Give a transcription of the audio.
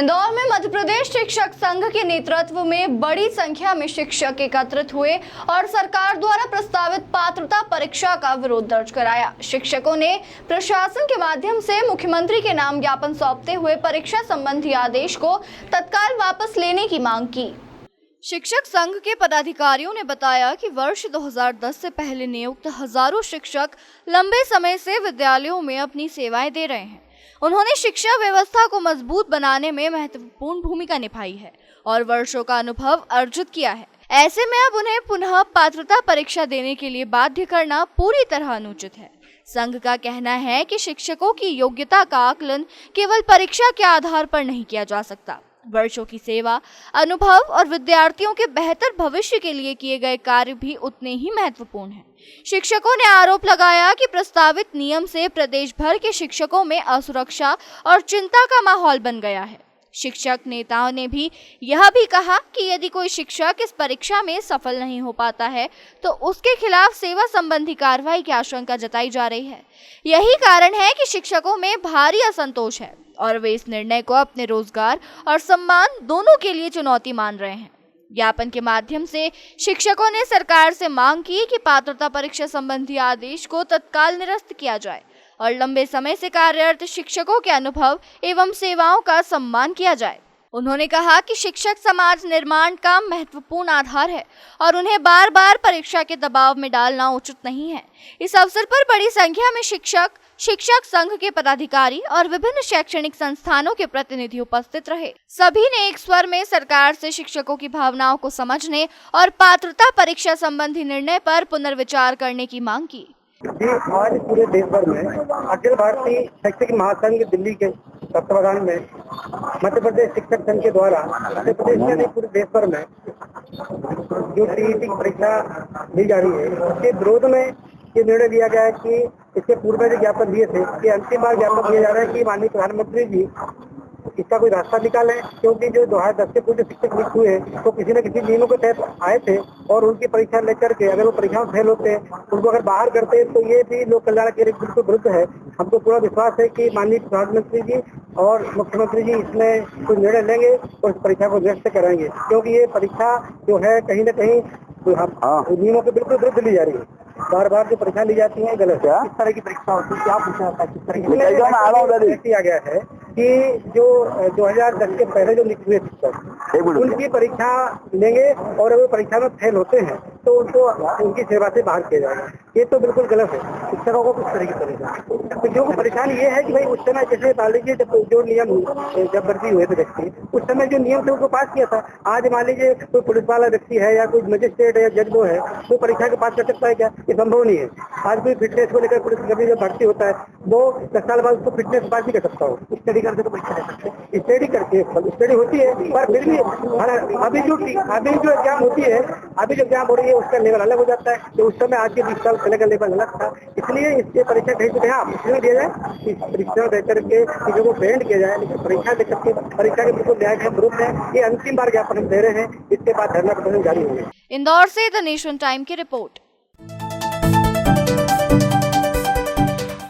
इंदौर में मध्य प्रदेश शिक्षक संघ के नेतृत्व में बड़ी संख्या में शिक्षक एकत्रित हुए और सरकार द्वारा प्रस्तावित पात्रता परीक्षा का विरोध दर्ज कराया। शिक्षकों ने प्रशासन के माध्यम से मुख्यमंत्री के नाम ज्ञापन सौंपते हुए परीक्षा संबंधी आदेश को तत्काल वापस लेने की मांग की। शिक्षक संघ के पदाधिकारियों ने बताया कि वर्ष 2010 से पहले नियुक्त हजारों शिक्षक लंबे समय से विद्यालयों में अपनी सेवाएं दे रहे हैं। उन्होंने शिक्षा व्यवस्था को मजबूत बनाने में महत्वपूर्ण भूमिका निभाई है और वर्षों का अनुभव अर्जित किया है। ऐसे में अब उन्हें पुनः पात्रता परीक्षा देने के लिए बाध्य करना पूरी तरह अनुचित है। संघ का कहना है कि शिक्षकों की योग्यता का आकलन केवल परीक्षा के आधार पर नहीं किया जा सकता। वर्षों की सेवा, अनुभव और विद्यार्थियों के बेहतर भविष्य के लिए किए गए कार्य भी उतने ही महत्वपूर्ण हैं। शिक्षकों ने आरोप लगाया कि प्रस्तावित नियम से प्रदेश भर के शिक्षकों में असुरक्षा और चिंता का माहौल बन गया है। शिक्षक नेताओं ने भी यह भी कहा कि यदि कोई शिक्षक इस परीक्षा में सफल नहीं हो पाता है तो उसके खिलाफ सेवा संबंधी कार्रवाई की आशंका जताई जा रही है। यही कारण है कि शिक्षकों में भारी असंतोष है और वे इस निर्णय को अपने रोजगार और सम्मान दोनों के लिए चुनौती मान रहे हैं। ज्ञापन के माध्यम से शिक्षकों ने सरकार से मांग की कि पात्रता परीक्षा संबंधी आदेश को तत्काल निरस्त किया जाए और लंबे समय से कार्यरत शिक्षकों के अनुभव एवं सेवाओं का सम्मान किया जाए। उन्होंने कहा कि शिक्षक समाज निर्माण का महत्वपूर्ण आधार है और उन्हें बार बार परीक्षा के दबाव में डालना उचित नहीं है। इस अवसर पर बड़ी संख्या में शिक्षक संघ के पदाधिकारी और विभिन्न शैक्षणिक संस्थानों के प्रतिनिधि उपस्थित रहे। सभी ने एक स्वर में सरकार से शिक्षकों की भावनाओं को समझने और पात्रता परीक्षा संबंधी निर्णय पर पुनर्विचार करने की मांग की। आज पूरे देश भर में अखिल भारतीय शैक्षिक महासंघ दिल्ली के तत्वावधान में मध्य प्रदेश शिक्षक संघ के द्वारा मध्य प्रदेश में पूरे देश भर में जो टीईटी की परीक्षा दी जा रही है उसके विरोध में ये निर्णय लिया गया है कि इसके पूर्व में ज्ञापन दिए थे कि अंतिम बार ज्ञापन दिया जा रहा है कि माननीय प्रधानमंत्री जी इसका कोई रास्ता निकाले, क्योंकि जो 2010 के पूर्व शिक्षक नियुक्त हुए तो किसी न किसी नियमों के तहत आए थे और उनकी परीक्षा लेकर के अगर वो परीक्षा में फेल होते उनको अगर बाहर करते तो ये भी लोक कल्याण के बिल्कुल विरुद्ध है। हमको पूरा विश्वास है कि माननीय प्रधानमंत्री जी और मुख्यमंत्री जी इसमें कुछ निर्णय लेंगे और इस परीक्षा को निरस्त करेंगे, क्योंकि ये परीक्षा जो है कहीं न कहीं नियमों के बिल्कुल विरुद्ध ली जा रही है। बार बार जो परीक्षा ली जाती है गलत है। इस तरह की परीक्षा होती है, क्या पूछना होता है किस तरह की किया गया है कि जो 2010 के पहले जो नियुक्त हुए शिक्षक उनकी परीक्षा लेंगे और अगर परीक्षा में फेल होते हैं तो उनको उनकी सेवा से बाहर किया जाएगा। ये तो बिल्कुल गलत है। शिक्षकों को किस तरह की परेशानी जो परेशानी ये है कि भाई उस समय जैसे मान लीजिए जब जो नियम जब भर्ती हुए थे व्यक्ति उस समय जो नियम थे उनको पास किया था। आज मान लीजिए कोई पुलिस वाला व्यक्ति है या कोई मजिस्ट्रेट है या जज वो है तो परीक्षा के पास कर सकता है क्या? ये संभव नहीं है। आज कोई फिटनेस को लेकर पुलिस कभी जब भर्ती होता है वो 10 साल बाद उसको फिटनेस पास नहीं कर सकता हो, स्टडी करके तो परीक्षा दे सकते हैं। स्टडी करके स्टडी होती है पर फिर भी अभी जो एग्जाम होती है अभी जो एग्जाम हो रही है उसका लेवल अलग हो जाता है। तो उस समय आज के 20 साल पहले का लेवल अलग था, इसलिए इससे परीक्षा कहीं से कहीं प्रशिक्षण दिया जाए, इस परीक्षा देकर के चीजों को ट्रेंड किया जाए। लेकिन परीक्षा देकर के परीक्षा के बिल्कुल न्याय के विरुद्ध है। ये अंतिम बार ज्ञापन हम दे रहे हैं, इसके बाद धरना प्रदर्शन जारी होगा। इंदौर से द नेशन टाइम की रिपोर्ट।